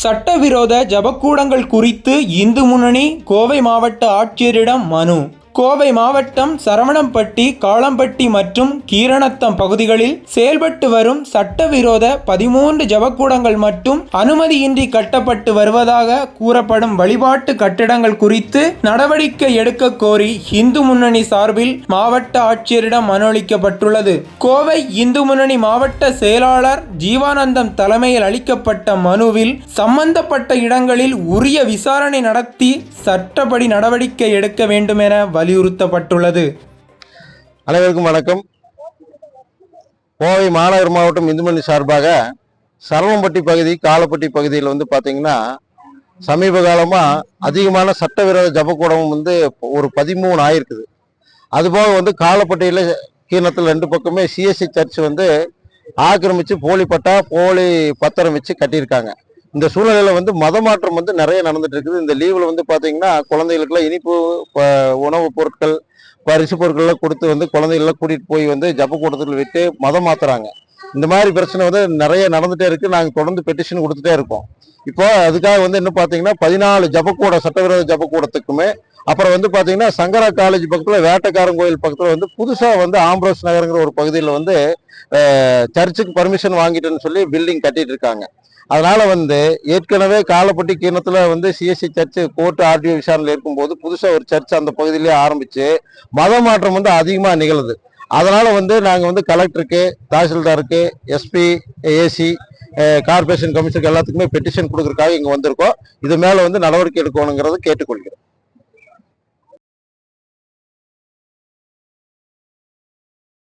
சட்டவிரோத ஜபக்கூடங்கள் குறித்து இந்து முன்னணி கோவை மாவட்ட ஆட்சியரிடம் மனு. கோவை மாவட்டம் சரவணம்பட்டி, காளம்பட்டி மற்றும் கீரணத்தம் பகுதிகளில் செயல்பட்டு வரும் சட்டவிரோத 13 ஜபக்கூடங்கள் மட்டும் அனுமதியின்றி கட்டப்பட்டு வருவதாக கூறப்படும் வழிபாட்டு கட்டிடங்கள் குறித்து நடவடிக்கை எடுக்க கோரி இந்து முன்னணி சார்பில் மாவட்ட ஆட்சியரிடம் மனு அளிக்கப்பட்டுள்ளது. கோவை இந்து முன்னணி மாவட்ட செயலாளர் ஜீவானந்தம் தலைமையில் அளிக்கப்பட்ட மனுவில் சம்பந்தப்பட்ட இடங்களில் உரிய விசாரணை நடத்தி சட்டப்படி நடவடிக்கை எடுக்க வேண்டும் என வலியுறுத்தப்பட்டுள்ளது. அனைவருக்கும் வணக்கம். கோவை மாநகர் மாவட்டம் இந்து முன்னணி சார்பாக சரவணம்பட்டி பகுதி, காளப்பட்டி பகுதியில் பார்த்தீங்கன்னா சமீப காலமாக அதிகமான சட்டவிரோத ஜபக்கூடம் ஒரு 13 ஆயிருக்குது. அதுபோக காளப்பட்டியில் கீரணத்தில் 2 பக்கமே சிஎஸ்சி சர்ச் ஆக்கிரமித்து போலி பட்டா, போலி பத்திரம் வச்சு கட்டியிருக்காங்க. இந்த சூழ்நிலையில் மதமாற்றம் நிறைய நடந்துட்டு இருக்குது. இந்த லீவில் பார்த்தீங்கன்னா குழந்தைகளுக்குலாம் இனிப்பு உணவுப் பொருட்கள், பரிசு பொருட்கள்லாம் கொடுத்து குழந்தைகள்லாம் கூட்டிகிட்டு போய் ஜப கூட்டத்தில் விட்டு மதம் மாற்றுறாங்க. இந்த மாதிரி பிரச்சனை நிறைய நடந்துகிட்டே இருக்குது. நாங்கள் தொடர்ந்து பெட்டிஷன் கொடுத்துட்டே இருக்கோம். இப்போ அதுக்காக என்ன பார்த்தீங்கன்னா 14 ஜபக்கூடம், சட்டவிரோத ஜபக்கூடத்துக்குமே, அப்புறம் பார்த்தீங்கன்னா சங்கரா காலேஜ் பக்கத்தில், வேட்டக்காரன் கோயில் பக்கத்தில் புதுசாக ஆம்ப்ரோஸ் நகருங்கிற ஒரு பகுதியில் சர்ச்சுக்கு பர்மிஷன் வாங்கிட்டேன்னு சொல்லி பில்டிங் கட்டிட்டு இருக்காங்க. அதனால ஏற்கனவே காளப்பட்டி கீரணத்துல சிஎஸ்சி சர்ச் கோர்ட்டு ஆர்டிஓ விசாரணையில் இருக்கும்போது புதுசாக ஒரு சர்ச் அந்த பகுதியிலேயே ஆரம்பிச்சு மத மாற்றம் அதிகமாக நிகழுது. அதனால நாங்கள் கலெக்டருக்கு, தாசில்தாருக்கு, எஸ்பி, ஏசி, கார்பரேஷன் கமிஷனருக்கு எல்லாத்துக்குமே பெட்டிஷன் கொடுக்கறதுக்காக இங்கே வந்திருக்கோம். இது மேலே நடவடிக்கை எடுக்கணுங்கிறத கேட்டுக்கொள்கிறோம்.